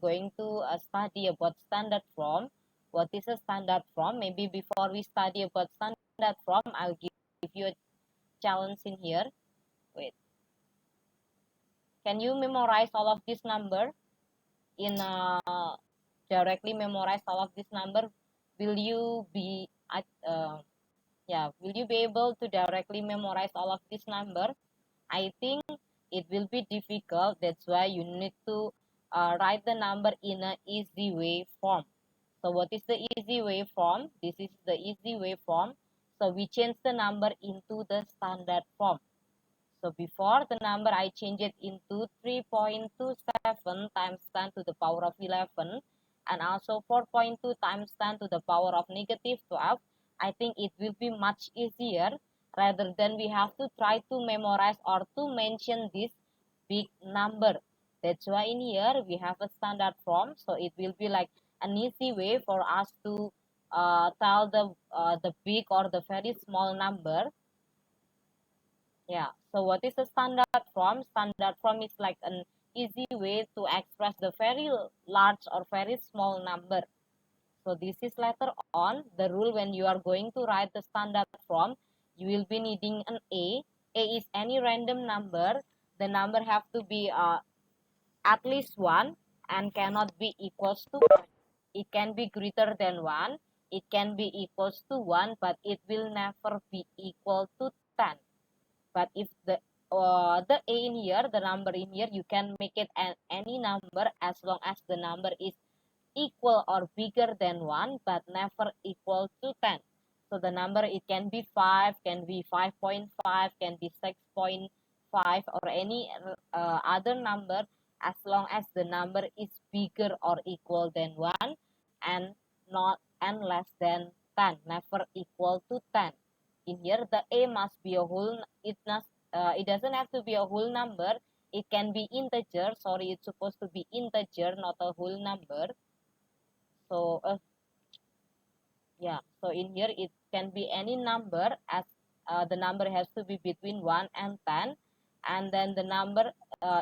going to study about standard form. What is a standard form? Maybe before we study about standard form, I'll give you a challenge in here. Wait. Can you memorize all of this number? Directly memorize all of this number? Will you be will you be able to directly memorize all of this number? I think it will be difficult. That's why you need to write the number in an easy way form. So what is the easy way form? This is the easy way form. So we change the number into the standard form. So before the number I change it into 3.27 times 10 to the power of 11 and also 4.2 times 10 to the power of negative 12. I think it will be much easier rather than we have to try to memorize or to mention this big number. That's why in here we have a standard form. So it will be like an easy way for us to tell the big or the very small number. Yeah, so what is a standard form? Standard form is like an easy way to express the very large or very small number. So this is later on the rule when you are going to write the standard form, you will be needing an A. A is any random number. The number have to be at least 1 and cannot be equals to 1. It can be greater than 1. It can be equals to 1, but it will never be equal to 10. But if the A in here, the number in here, you can make it any number as long as the number is equal or bigger than 1 but never equal to 10. So the number, it can be 5, can be 5.5, can be 6.5 or any other number as long as the number is bigger or equal than 1 and not and less than 10, never equal to 10. In here the A must be a whole, it doesn't have to be a whole number, it can be integer. Sorry, it's supposed to be integer, not a whole number. So so in here it can be any number as the number has to be between 1 and 10, and then the number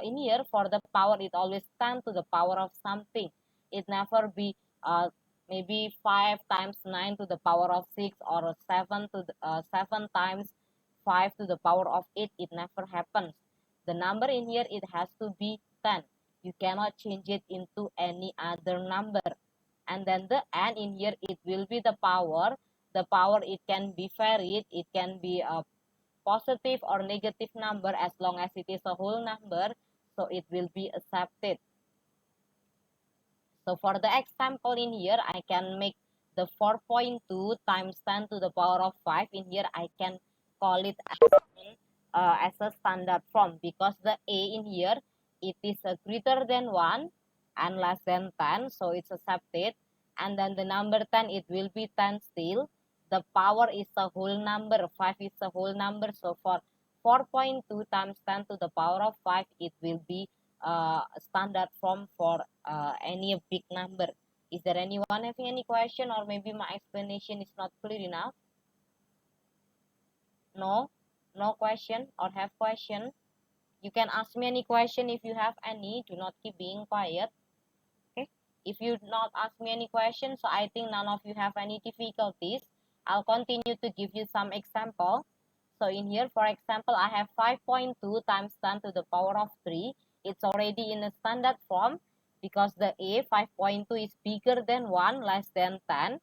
in here for the power, it always 10 to the power of something. It never be maybe 5 times 9 to the power of 6 or 7 times 5 to the power of 8. It never happens. The number in here, it has to be 10. You cannot change it into any other number. And then the n in here, it will be the power. The power, it can be varied. It can be a positive or negative number as long as it is a whole number. So it will be accepted. So for the example in here, I can make the 4.2 times 10 to the power of 5. In here, I can call it as a standard form because the A in here, it is greater than 1 and less than 10. So it's accepted. And then the number 10, it will be 10 still. The power is a whole number. 5 is a whole number. So for 4.2 times 10 to the power of 5, it will be standard form for any big number. Is there anyone having any question, or maybe my explanation is not clear enough? No question or have question? You can ask me any question if you have any. Do not keep being quiet. Okay, if you not ask me any questions, so I think none of you have any difficulties. I'll continue to give you some example. So in here, for example, I have 5.2 times 10 to the power of 3. It's already in a standard form because the A 5.2 is bigger than 1, less than 10.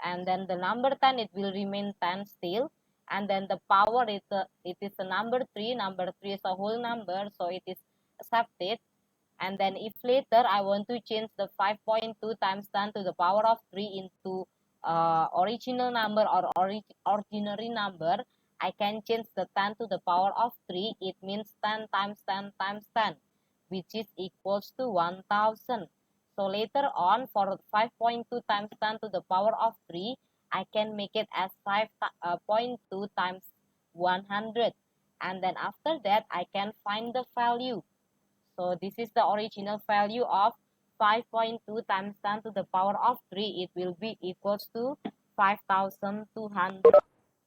And then the number 10, it will remain 10 still. And then the power, it is a number 3. Number 3 is a whole number, so it is accepted. And then if later I want to change the 5.2 times 10 to the power of 3 into original number or ordinary number, I can change the 10 to the power of 3. It means 10 times 10 times 10, which is equals to 1000. So later on, for 5.2 times 10 to the power of 3, I can make it as 5.2 times 100. And then after that, I can find the value. So this is the original value of 5.2 times 10 to the power of 3. It will be equals to 5200.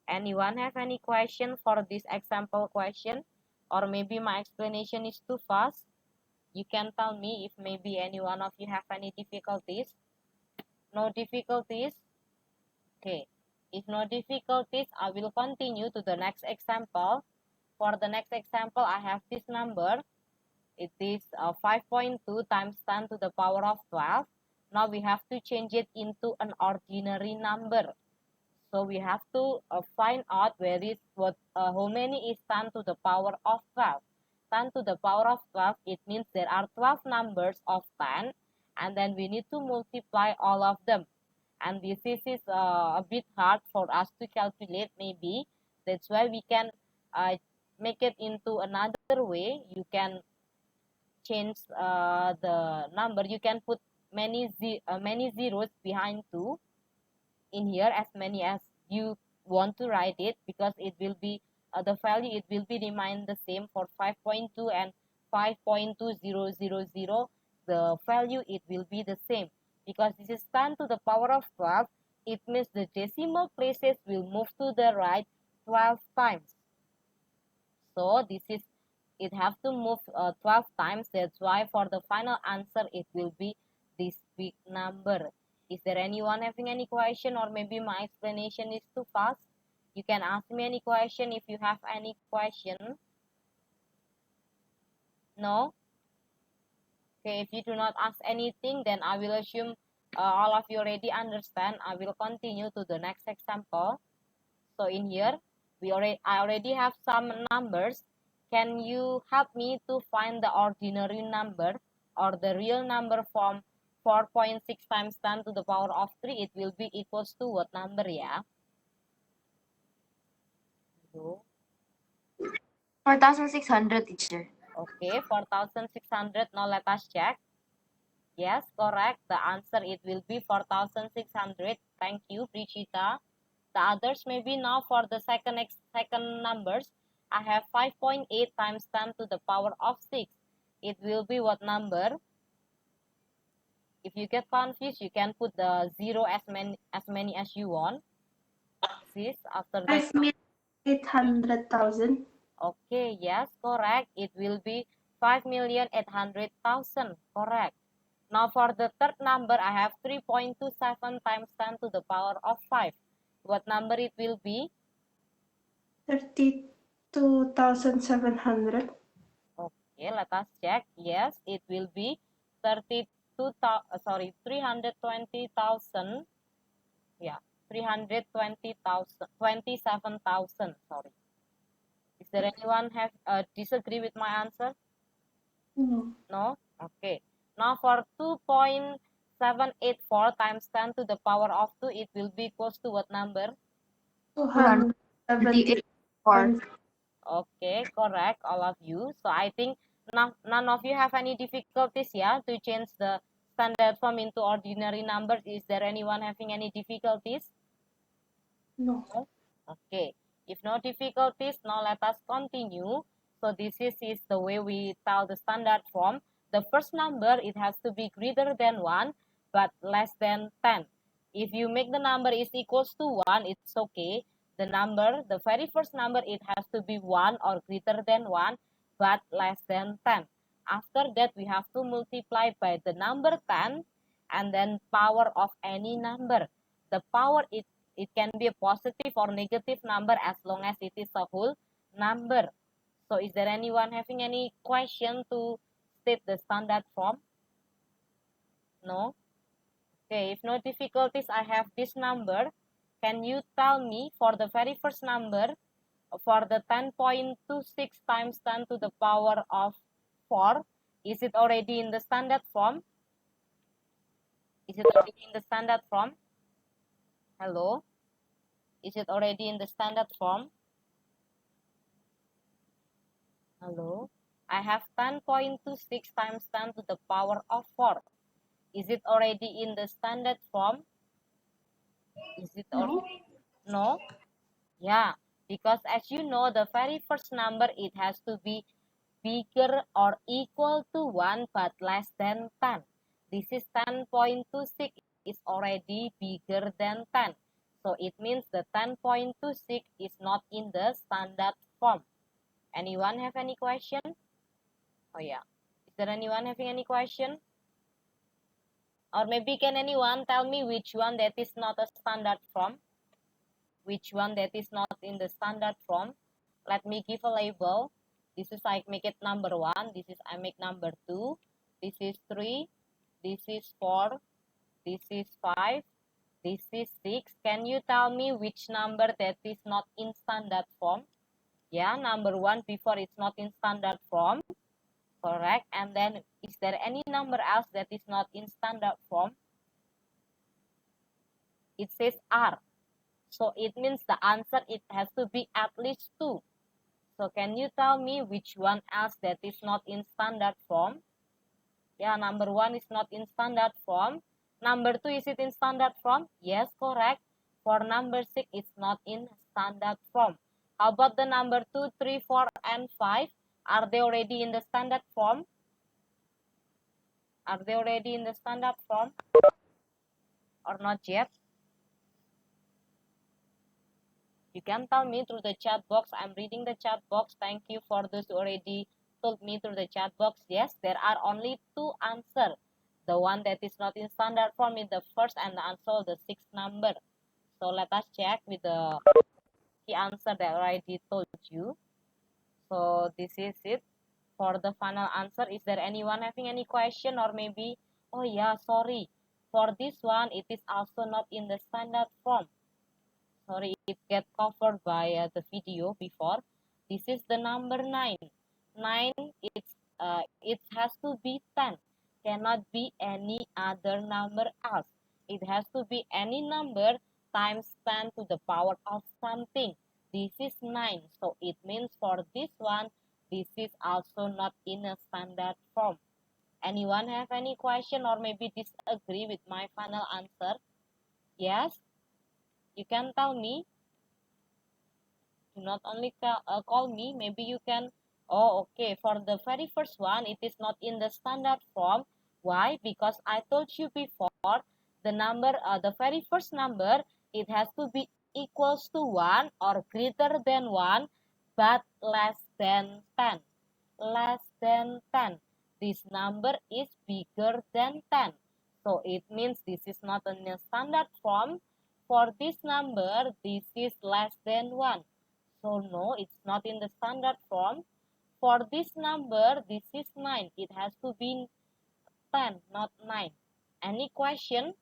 Anyone have any question for this example question? Or maybe my explanation is too fast? You can tell me if maybe any one of you have any difficulties. No difficulties? Okay. If no difficulties, I will continue to the next example. For the next example, I have this number. It is 5.2 times 10 to the power of 12. Now we have to change it into an ordinary number. So we have to find out how many is 10 to the power of 12. 10 to the power of 12, it means there are 12 numbers of 10, and then we need to multiply all of them. And this is a bit hard for us to calculate maybe. That's why we can make it into another way. You can change the number. You can put many zeros behind 2 in here, as many as you want to write it, because it will be the value, it will be remain the same for 5.2 and 5.2000. The value, it will be the same, because this is 10 to the power of 12. It means the decimal places will move to the right 12 times. So this is, it have to move 12 times. That's why for the final answer, it will be this big number. Is there anyone having any question, or maybe my explanation is too fast? You can ask me any question if you have any question. No? Okay, if you do not ask anything, then I will assume all of you already understand. I will continue to the next example. So in here, I already have some numbers. Can you help me to find the ordinary number or the real number from 4.6 times 10 to the power of 3? It will be equals to what number, yeah? 4,600, teacher. Okay, 4,600. Now let us check. Yes, correct. The answer, it will be 4,600. Thank you, Brichita. The others maybe now for the second numbers, I have 5.8 times 10 to the power of 6. It will be what number? If you get confused, you can put the 0 as many as you want. Sis, after this. 5,800,000. Okay, yes, correct. It will be 5,800,000. Correct. Now for the third number, I have 3.27 times 10 to the power of 5. What number it will be? 32,700. Okay, let us check. Yes, it will be 320,000. Yeah, 327,000. Sorry. Is there anyone have disagree with my answer? No. No? Okay. Now for 2.784 times 10 to the power of 2, it will be equals to what number? 274. Okay, correct, all of you. So I think none of you have any difficulties, yeah, to change the standard form into ordinary numbers. Is there anyone having any difficulties? No. Okay. If no difficulties, now let us continue. So this is the way we tell the standard form. The first number, it has to be greater than 1, but less than 10. If you make the number is equals to 1, it's okay. The very first number, it has to be 1 or greater than 1, but less than 10. After that, we have to multiply by the number 10 and then power of any number. The power, it can be a positive or negative number as long as it is a whole number. So is there anyone having any question to state the standard form? No? Okay, if no difficulties, I have this number. Can you tell me for the very first number, for the 10.26 times 10 to the power of 4, is it already in the standard form? Is it already in the standard form? Hello? Is it already in the standard form? Hello? I have 10.26 times 10 to the power of 4. Is it already in the standard form? Is it already? No? Yeah, because as you know, the very first number, it has to be bigger or equal to 1 but less than 10. This is 10.26 is already bigger than 10. So it means the 10.26 is not in the standard form. Anyone have any question? Oh yeah. Is there anyone having any question? Or maybe can anyone tell me which one that is not a standard form? Which one that is not in the standard form? Let me give a label. This is I make it number 1. This is I make number 2. This is 3. This is 4. This is 5. This is 6. Can you tell me which number that is not in standard form? Yeah, number 1 before it's not in standard form. Correct. And then is there any number else that is not in standard form? It says R. So it means the answer, it has to be at least 2. So can you tell me which one else that is not in standard form? Yeah, number 1 is not in standard form. Number 2, is it in standard form? Yes, correct. For number 6, it's not in standard form. How about the number 2, 3, 4, and 5? Are they already in the standard form? Are they already in the standard form? Or not yet? You can tell me through the chat box. I'm reading the chat box. Thank you for those who already told me through the chat box. Yes, there are only 2 answers. The one that is not in standard form is the first, and the answer the 6th number. So let us check with the key answer that I already told you. So this is it for the final answer. Is there anyone having any question, or maybe, oh yeah, sorry, for this one it is also not in the standard form. Sorry, it get covered by the video before. This is the number 9. 9, it has to be 10. Cannot be any other number else. It has to be any number times 10 to the power of something. This is 9. So it means for this one, this is also not in a standard form. Anyone have any question or maybe disagree with my final answer? Yes? You can tell me. Do not only call me, maybe you can, oh okay, for the very first one, it is not in the standard form. Why? Because I told you before, the number, the very first number, it has to be equals to 1 or greater than 1, but less than 10. Less than 10. This number is bigger than 10. So it means this is not in a standard form. For this number, this is less than 1. So no, it's not in the standard form. For this number, this is 9. It has to be 10, not 9. Any question?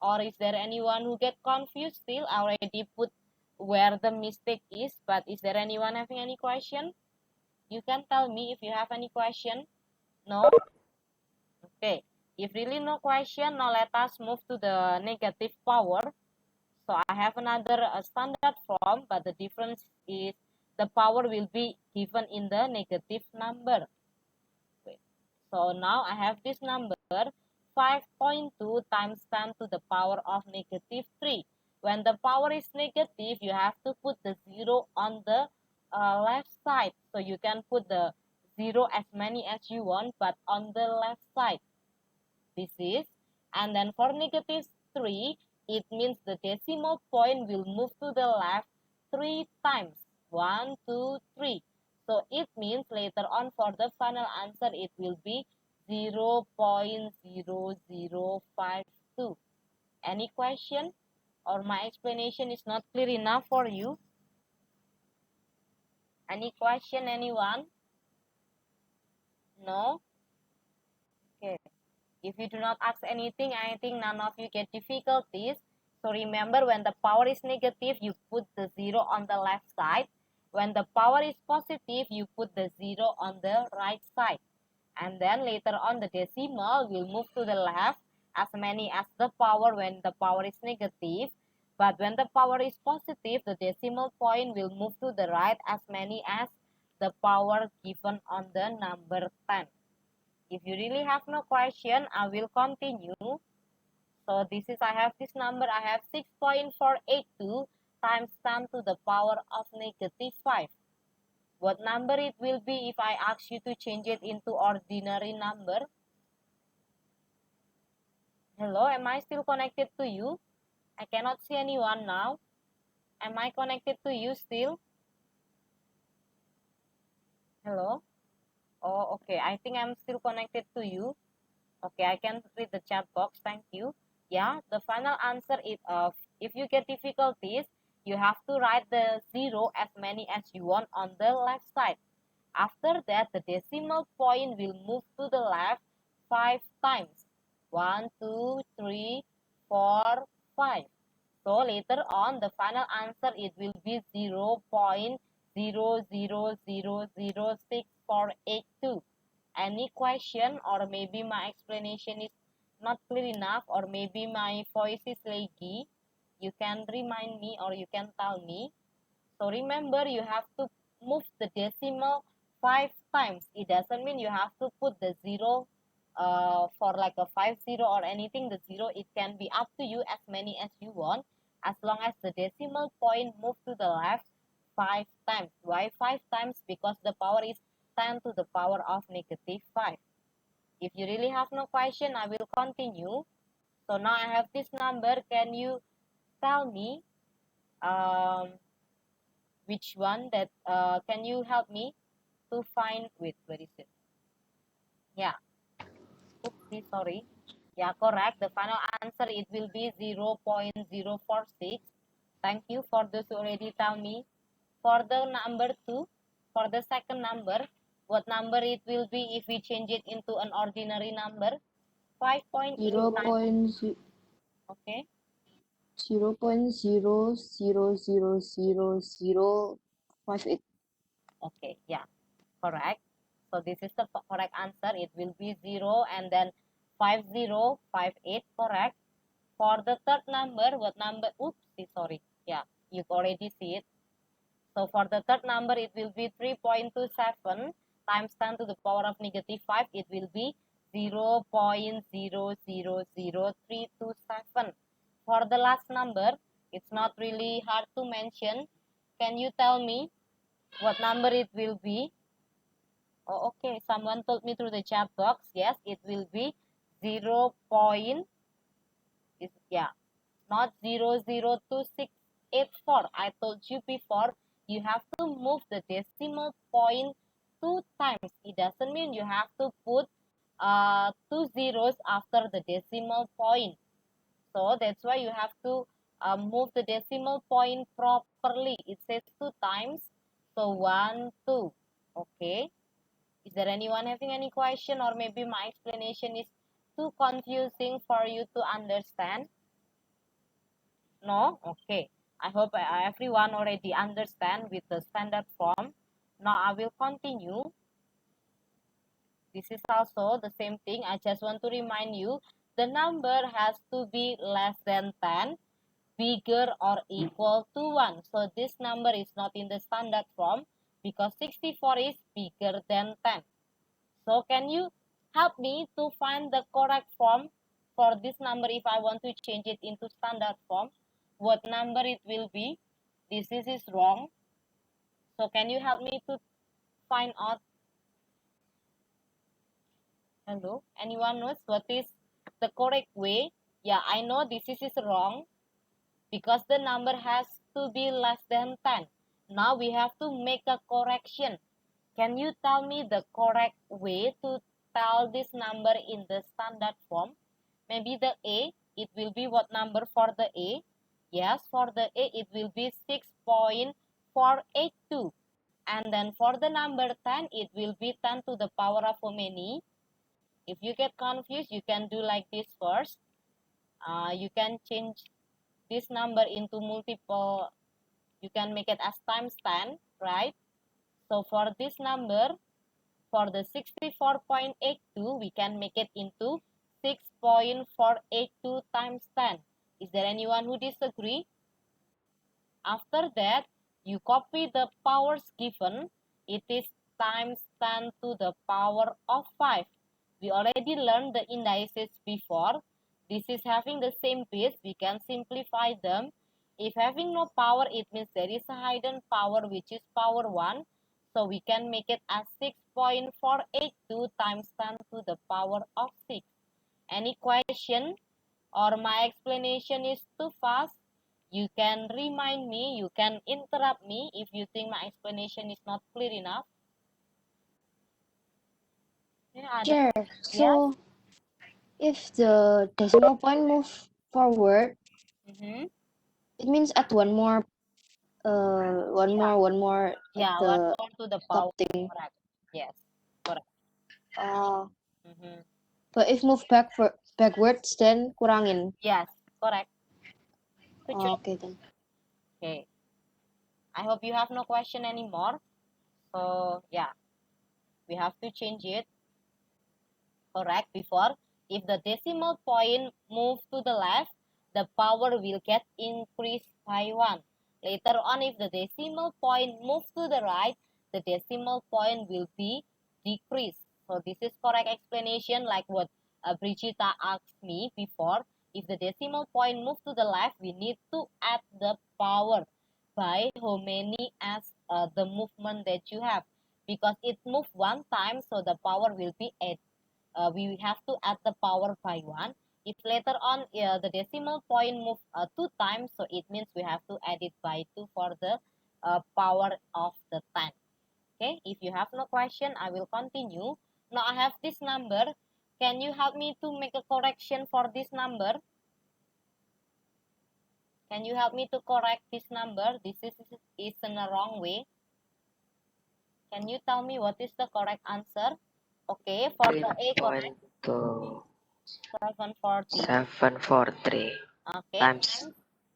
Or is there anyone who get confused still? I already put where the mistake is, but is there anyone having any question? You can tell me if you have any question. No? Okay. If really no question, now let us move to the negative power. So I have another standard form, but the difference is the power will be given in the negative number. Okay. So now I have this number 5.2 times 10 to the power of negative 3. When the power is negative, you have to put the 0 on the left side. So you can put the 0 as many as you want, but on the left side. This is, and then for negative 3, it means the decimal point will move to the left 3 times. 1, 2, 3. So it means later on for the final answer, it will be 0.0052. Any question? Or my explanation is not clear enough for you? Any question, anyone? No? Okay. If you do not ask anything, I think none of you get difficulties. So remember, when the power is negative, you put the 0 on the left side. When the power is positive, you put the 0 on the right side. And then later on, the decimal will move to the left as many as the power when the power is negative. But when the power is positive, the decimal point will move to the right as many as the power given on the number 10. If you really have no question, I will continue. So this is, I have this number, I have 6.482 times 10 to the power of negative 5. What number it will be if I ask you to change it into ordinary number? Hello, am I still connected to you? I cannot see anyone now. Am I connected to you still? Hello? Oh, okay. I think I'm still connected to you. Okay, I can read the chat box. Thank you. Yeah, the final answer is if you get difficulties, you have to write the zero as many as you want on the left side. After that, the decimal point will move to the left 5 times. 1, 2, 3, 4, 5. So later on, the final answer it will be 0.00006482. Any question, or maybe my explanation is not clear enough, or maybe my voice is laggy, you can remind me or you can tell me. So remember, you have to move the decimal 5 times. It doesn't mean you have to put the zero for like a 50 or anything. The zero, it can be up to you as many as you want, as long as the decimal point move to the left 5 times. Why 5 times? Because the power is 10 to the power of negative 5. If you really have no question, I will continue. So now I have this number. Can you tell me which one that can you help me to find? Wait, where is it? Yeah, oopsie, sorry. Yeah, correct. The final answer it will be 0.046. Thank you for those who already tell me. For the number 2, for the second number, what number it will be if we change it into an ordinary number? 5.8 Zero times. point Okay. 0.0000058. Okay, yeah, correct. So this is the correct answer. It will be 0 and then 5058, correct. For the third number, what number? Oops, sorry. Yeah, you already see it. So for the third number, it will be 3.27 times 10 to the power of negative 5. It will be 0.000327. For the last number, it's not really hard to mention. Can you tell me what number it will be? Oh, okay. Someone told me through the chat box. Yes, it will be 0. Yeah, not 0.02684. I told you before, you have to move the decimal point 2 times. It doesn't mean you have to put 2 zeros after the decimal point. So that's why you have to move the decimal point properly. It says 2 times. So 1, 2. Okay. Is there anyone having any question, or maybe my explanation is too confusing for you to understand? No? Okay. I hope everyone already understand with the standard form. Now I will continue. This is also the same thing. I just want to remind you, the number has to be less than 10, bigger or equal to 1. So this number is not in the standard form because 64 is bigger than 10. So can you help me to find the correct form for this number if I want to change it into standard form? What number it will be? This is wrong. So can you help me to find out? Hello? Anyone knows what is the correct way? Yeah, I know this is wrong because the number has to be less than 10. Now we have to make a correction. Can you tell me the correct way to tell this number in the standard form? Maybe the A, it will be what number for the A? Yes, for the A, it will be 6.482. And then for the number 10, it will be 10 to the power of how many? If you get confused, you can do like this first. You can change this number into multiple. You can make it as times 10, right? So for this number, for the 64.82, we can make it into 6.482 times 10. Is there anyone who disagree? After that, you copy the powers given. It is times 10 to the power of 5. We already learned the indices before. This is having the same base. We can simplify them. If having no power, it means there is a hidden power, which is power 1. So we can make it as 6.482 times 10 to the power of 6. Any question, or my explanation is too fast? You can remind me, you can interrupt me if you think my explanation is not clear enough. Yeah, Sure. yes. So if the decimal point move forward, Mm-hmm. it means add one more at Yeah, one the more to the top power. thing. Correct. Yes. Correct. Uh, Mm-hmm. but if move backwards, then kurangin. Yes. Correct. Good Oh, job. okay then. Okay. I hope you have no question anymore. So yeah, we have to change it. Correct. Before, if the decimal point moves to the left, the power will get increased by 1. Later on, if the decimal point moves to the right, the decimal point will be decreased. So this is correct explanation like what Brigitta asked me before. If the decimal point moves to the left, we need to add the power by how many as the movement that you have. Because it moved one time, so the power will be 8. We have to add the power by 1. If later on the decimal point move 2 times, so it means we have to add it by 2 for the power of the 10. Okay, if you have no question, I will continue. Now I have this number. Can you help me to make a correction for this number? Can you help me to correct this number? This is in the wrong way. Can you tell me what is the correct answer? Okay, for the A correct, 3.2 740. 743 Okay, times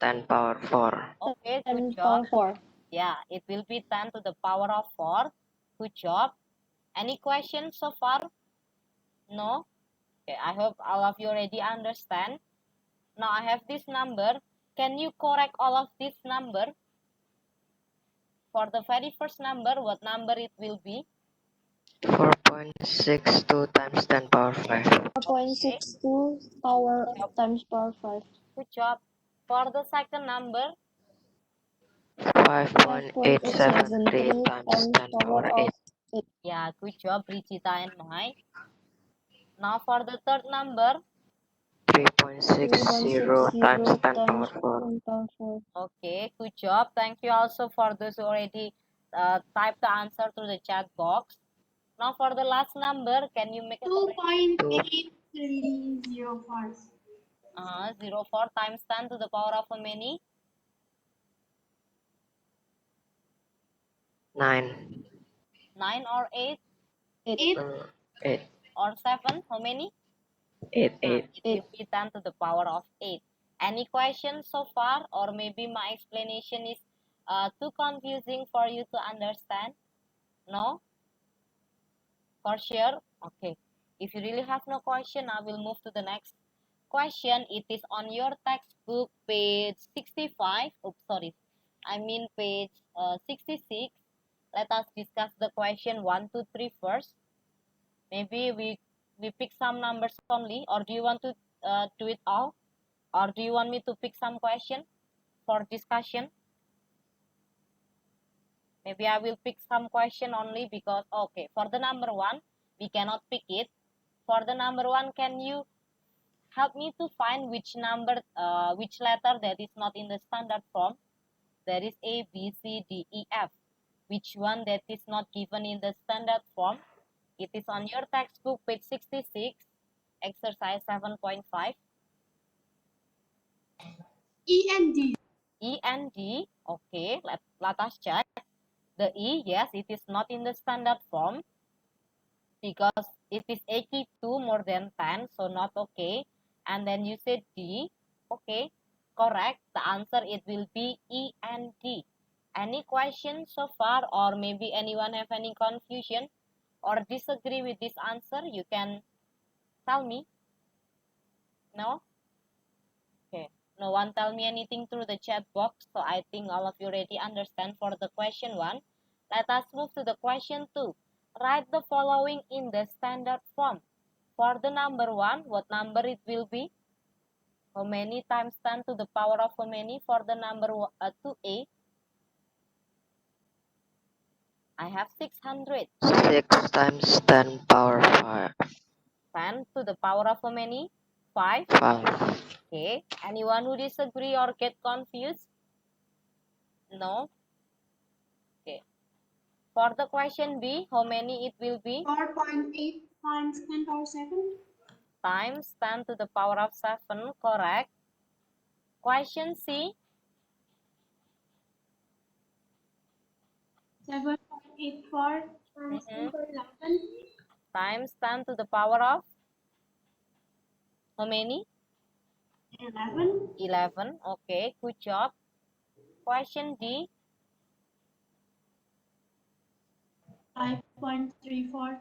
10 power 4. okay, good 10 job. power 4. Yeah, it will be 10 to the power of 4. Good job. Any questions so far? No? Okay, I hope all of you already understand. Now I have this number. Can you correct all of this number? For the very first number, what number it will be? 4.62 times 10 power 5. 4.62 power Good job. times power 5. Good job. For the second number, 5.873 5.873 times times 10 power power of 8. 8. yeah, good job, Brigitta and Mai. Now for the third number, 3.60 times 3.60 10 power times 4. 10 power 4. okay, good job. Thank you also for those who already typed the answer through the chat box. Now for the last number, can you make a correction? 2.8305. 04 times 10 to the power of how many? 9. 9 or 8 8. 8. or 7? How many? 8. 8. It will be 10 to the power of 8. Any questions so far? Or maybe my explanation is too confusing for you to understand? No? For sure? Okay. If you really have no question, I will move to the next question. It is on your textbook, page 65. Oops, sorry. I mean page 66. Let us discuss the question 1, 2, 3 first. Maybe we pick some numbers only, or do you want to do it all? Or do you want me to pick some question for discussion? Maybe I will pick some question only because, okay, for the number 1, we cannot pick it. For the number 1, can you help me to find which number, which letter that is not in the standard form? There is A, B, C, D, E, F. Which one that is not given in the standard form? It is on your textbook, page 66, exercise 7.5. E and D. E and D, okay, let us check. The E, yes, it is not in the standard form because it is 82 more than 10, so not okay. And then you said D, okay, correct. The answer, it will be E and D. Any questions so far, or maybe anyone have any confusion or disagree with this answer? You can tell me. No? Okay. No one tell me anything through the chat box, so I think all of you already understand for the question 1. Let us move to the question 2. Write the following in the standard form. For the number 1, what number it will be? How many times 10 to the power of how many for the number 2A? I have 600. 6 times 10 power 5. 10 to the power of how many? 5. 5. Okay. Anyone who disagree or get confused? No? Okay. For the question B, how many it will be? 4.8 times 10 power 7. Times 10 to the power of 7, correct. Question C. 7.84 times 10 power 11. Times 10 to the power of how many? 11. 11. Okay, good job. Question D. 5.34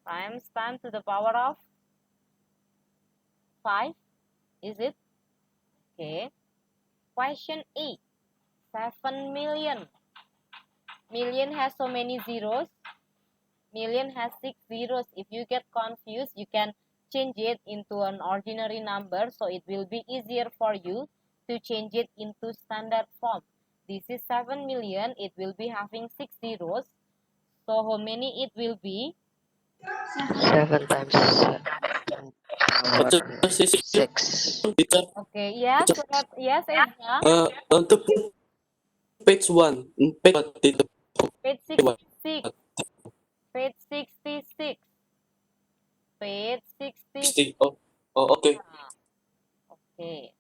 Times 10 to the power of 5. Is it? Okay. Question E. 7 million. Million has so many zeros. Million has 6 zeros. If you get confused, you can change it into an ordinary number. So it will be easier for you to change it into standard form. This is 7 million. It will be having 6 zeros. So how many it will be? 7 times 7 power Teacher, 6. teacher, Okay, yes, teacher. yes, Ezra. Untuk page 1, page 1, teacher. Page 66. Page 66. Page 66. 60. Oh, okay. Okay.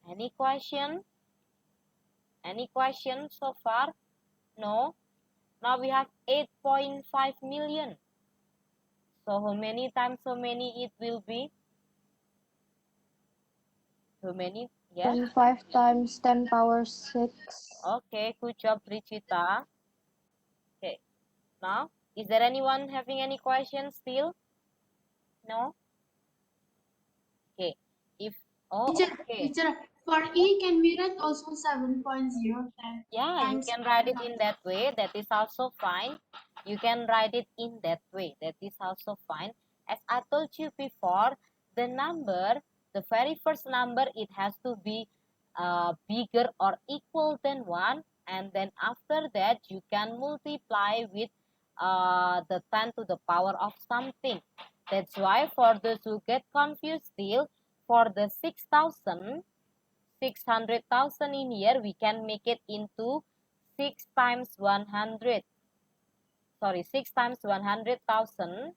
Any question? Any question so far? No. Now we have 8.5 million. So how many times so many it will be? How many? Yes. 25 times 10 power 6. Okay, good job, Richita. Okay. Now, is there anyone having any questions still? No? Okay. If, oh, okay. Teacher, for E, can we write also 7.0 Yeah, you times can write it in that way. That is also fine. You can write it in that way. That is also fine. As I told you before, the number, the very first number, it has to be bigger or equal than 1. And then after that, you can multiply with the 10 to the power of something. That's why for those who get confused still, for the 6,000, 600,000 in here, we can make it into 6 times 100. Sorry, 6 times 100,000.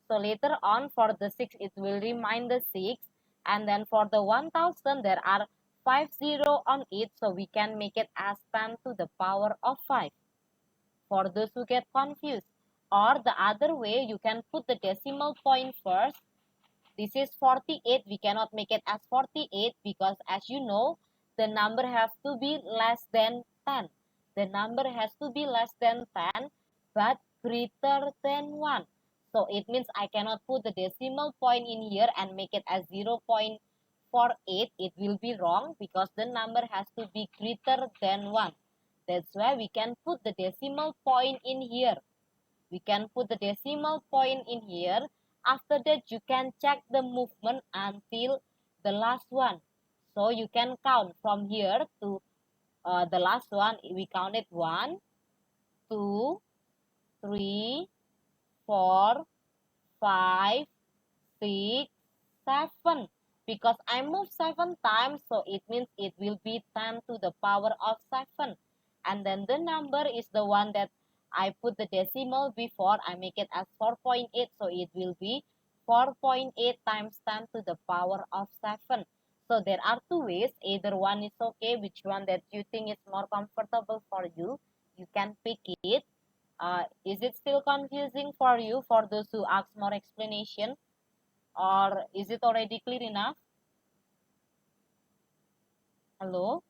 So later on for the 6, it will remain the 6. And then for the 1,000, there are 5 zero on it. So we can make it as 10 to the power of 5. For those who get confused. Or the other way, you can put the decimal point first. This is 48. We cannot make it as 48 because as you know, the number has to be less than 10. The number has to be less than 10 but greater than 1. So it means I cannot put the decimal point in here and make it as 0.48. It will be wrong because the number has to be greater than 1. That's why we can put the decimal point in here. We can put the decimal point in here. After that, you can check the movement until the last one. So you can count from here to the last one. We counted 1, 2, 3, 4, 5, 6, 7. Because I moved 7 times, so it means it will be 10 to the power of 7. And then the number is the one that I put the decimal before. I make it as 4.8, so it will be 4.8 times 10 to the power of 7. So there are two ways. Either one is okay. Which one that you think is more comfortable for you, you can pick it. Is it still confusing for you, for those who ask more explanation? Or is it already clear enough? Hello?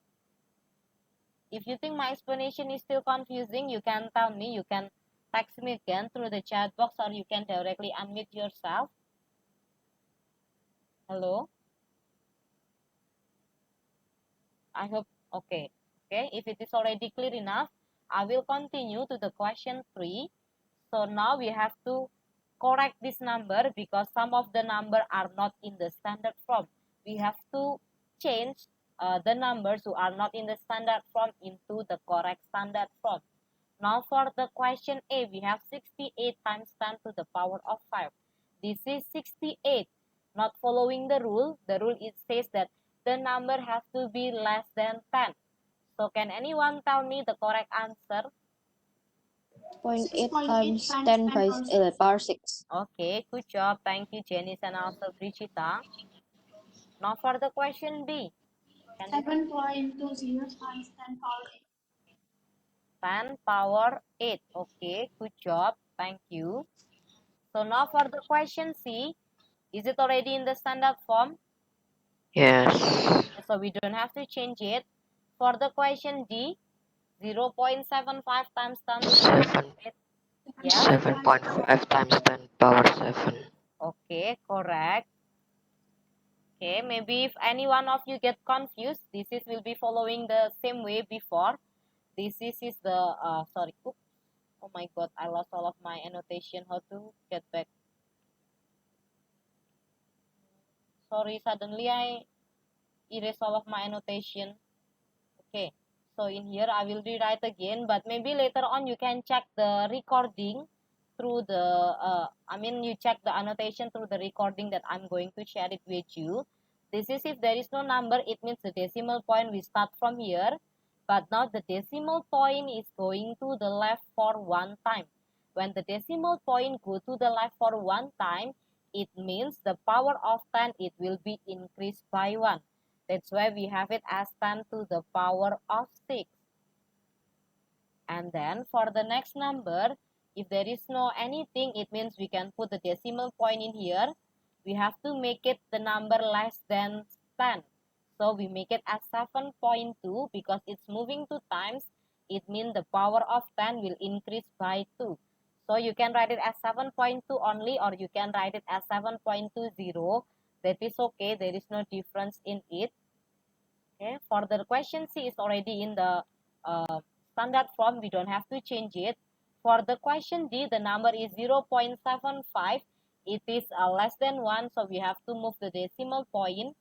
If you think my explanation is still confusing, you can tell me. You can text me again through the chat box or you can directly unmute yourself. Hello? I hope, okay. Okay, if it is already clear enough, I will continue to the question 3. So now we have to correct this number because some of the number are not in the standard form. We have to change the numbers who are not in the standard form into the correct standard form. Now for the question A, we have 68 times 10 to the power of 5. This is 68. Not following the rule. The rule it says that the number has to be less than 10. So can anyone tell me the correct answer? 0.8 6.8 times times 10 by 10 power 6. Okay, good job. Thank you, Janice and also Brigitta. Now for the question B. Can you 7.20 times 10 power 10 power 8. Okay, good job. Thank you. So now for the question C. Is it already in the standard form? Yes. So we don't have to change it. For the question D, 0.75 times 10 to the power 8. Yeah. 7.5 times 10 power 7. Okay, correct. Okay, maybe if any one of you get confused, this is will be following the same way before. This is the sorry. Oops. Oh my god, I lost all of my annotation. How to get back? Sorry, suddenly I erase all of my annotation. Okay, so in here I will rewrite again, but maybe later on you can check the recording through the you check the annotation through the recording that I'm going to share it with you. This is if there is no number, it means the decimal point we start from here, but now the decimal point is going to the left for one time. When the decimal point go to the left for one time, it means the power of 10 it will be increased by 1. That's why we have it as 10 to the power of 6. And then for the next number, if there is no anything, it means we can put the decimal point in here. We have to make it the number less than 10. So we make it as 7.2 because it's moving 2 times. It means the power of 10 will increase by 2. So you can write it as 7.2 only, or you can write it as 7.20. That is okay. There is no difference in it. Okay, for the question C is already in the standard form. We don't have to change it. For the question D, the number is 0.75. It is less than 1, so we have to move the decimal point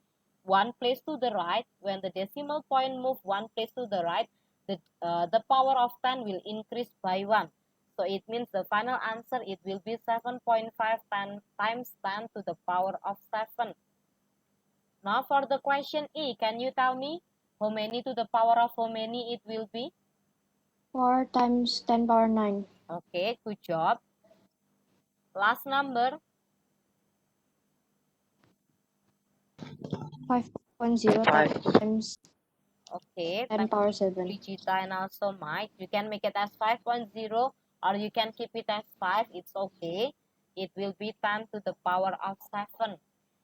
one place to the right. When the decimal point move one place to the right, the power of 10 will increase by 1. So it means the final answer, it will be 7.5 times 10 to the power of 7. Now for the question E, can you tell me how many to the power of how many it will be? 4 times 10 power 9. Okay, good job. Last number. 5.0 5. times Okay, 10 thank power you, 7. Brigitta and also Mike. You can make it as 5.0 or you can keep it as 5. It's okay. It will be 10 to the power of 7.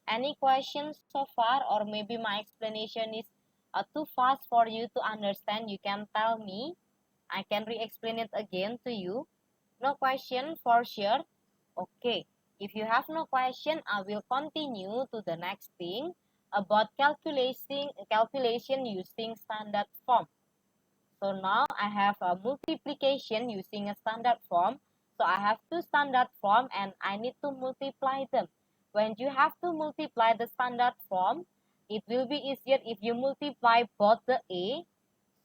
Any questions so far, or maybe my explanation is too fast for you to understand? You can tell me. I can re-explain it again to you. No question for sure. Okay. If you have no question, I will continue to the next thing about calculation using standard form. So now I have a multiplication using a standard form. So I have two standard form and I need to multiply them. When you have to multiply the standard form, it will be easier if you multiply both the A.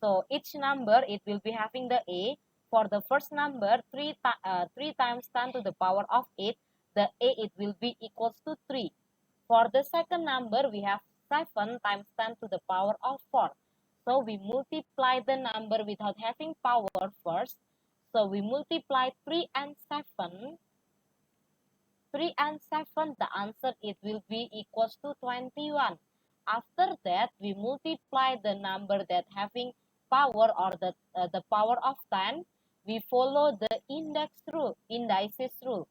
So each number, it will be having the A. For the first number, 3 times 10 to the power of 8, the A it will be equals to 3. For the second number, we have 7 times 10 to the power of 4. So we multiply the number without having power first. So we multiply 3 and 7. 3 and 7, the answer it will be equals to 21. After that, we multiply the number that having power or the power of 10. We follow the indices rule.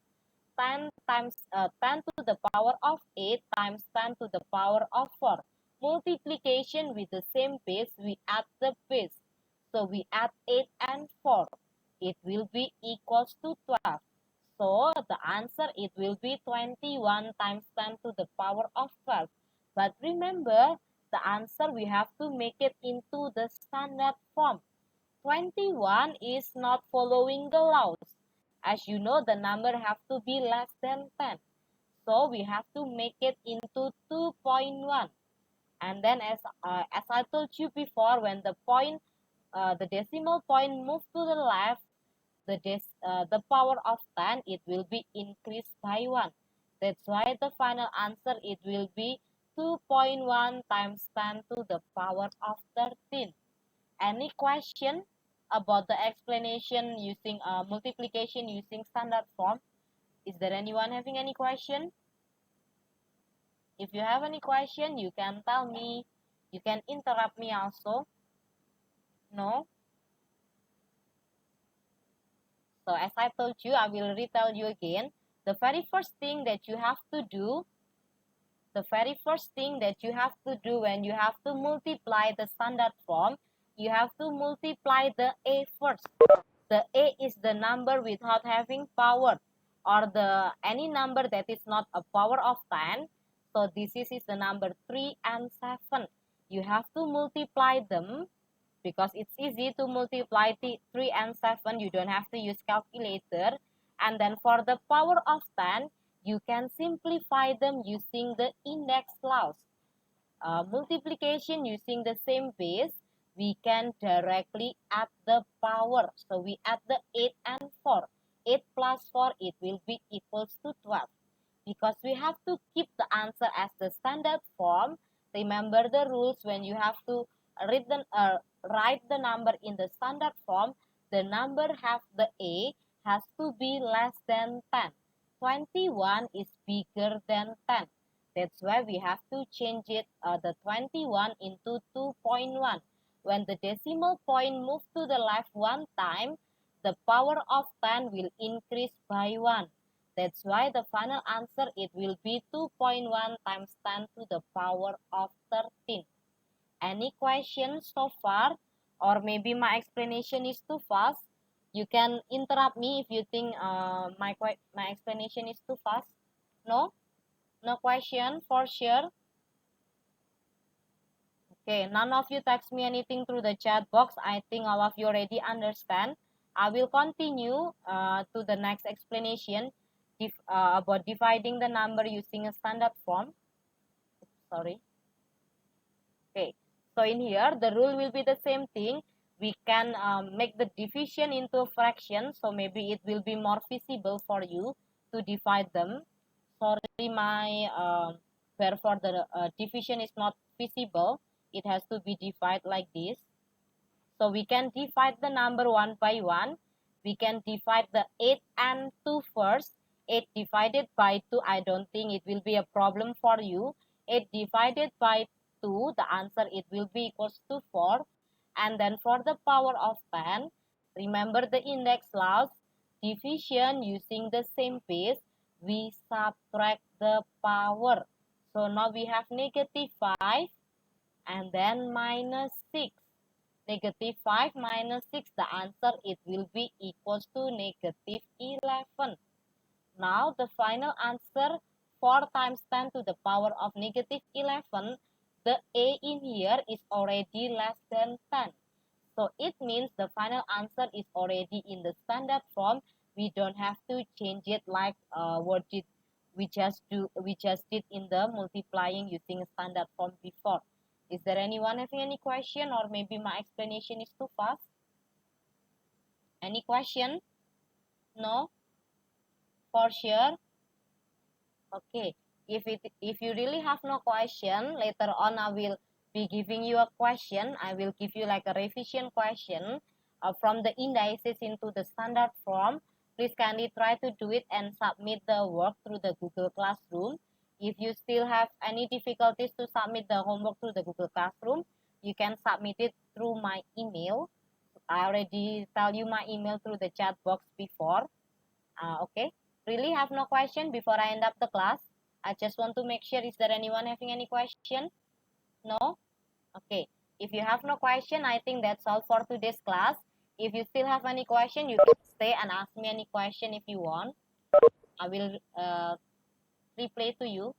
10 times 10 to the power of 8 times 10 to the power of 4. Multiplication with the same base, we add the base. So we add 8 and 4. It will be equals to 12. So the answer it will be 21 times 10 to the power of 12. But remember, the answer we have to make it into the standard form. 21 is not following the laws. As you know, the number have to be less than 10. So we have to make it into 2.1. And then as I told you before, when the decimal point move to the left, the power of 10, it will be increased by 1. That's why the final answer, it will be 2.1 times 10 to the power of 13. Any question? about the explanation using multiplication using standard form? Is there anyone having any question? If you have any question, you can tell me. You can interrupt me also. No? So as I told you, I will retell you again. The very first thing that you have to do, when you have to multiply the standard form, you have to multiply the A first. The A is the number without having power, or any number that is not a power of 10. So this is the number 3 and 7. You have to multiply them because it's easy to multiply 3 and 7. You don't have to use calculator. And then for the power of 10, you can simplify them using the index laws. Multiplication using the same base, we can directly add the power. So we add the 8 and 4. 8 plus 4, it will be equals to 12. Because we have to keep the answer as the standard form, remember the rules when you have to write the number in the standard form, the number have the A has to be less than 10. 21 is bigger than 10. That's why we have to change it, the 21 into 2.1. When the decimal point moves to the left one time, the power of 10 will increase by 1. That's why the final answer, it will be 2.1 times 10 to the power of 13. Any questions so far? Or maybe my explanation is too fast? You can interrupt me if you think my explanation is too fast. No? No question for sure? Okay, none of you text me anything through the chat box. I think all of you already understand. I will continue to the next explanation about dividing the number using a standard form. Sorry. Okay, so in here, the rule will be the same thing. We can make the division into a fraction, so maybe it will be more feasible for you to divide them. Sorry, therefore the division is not feasible. It has to be divided like this. So we can divide the number one by one. We can divide the 8 and 2 first. 8 divided by 2, I don't think it will be a problem for you. 8 divided by 2, the answer, it will be equals to 4. And then for the power of 10, remember the index laws, division using the same base, we subtract the power. So now we have negative 5 and then minus 6. Negative 5 minus 6, the answer, it will be equals to negative 11. Now the final answer, 4 times 10 to the power of negative 11, the A in here is already less than 10. So it means the final answer is already in the standard form. We don't have to change it like what we just did in the multiplying using standard form before. Is there anyone having any question, or maybe my explanation is too fast? Any question? No? For sure? Okay. If you really have no question, later on I will be giving you a question. I will give you like a revision question from the indices into the standard form. Please kindly try to do it and submit the work through the Google Classroom. If you still have any difficulties to submit the homework through the Google Classroom, you can submit it through my email. I already tell you my email through the chat box before. Okay. Really have no question before I end up the class? I just want to make sure, is there anyone having any question? No? Okay. If you have no question, I think that's all for today's class. If you still have any question, you can stay and ask me any question if you want. I will replay to you.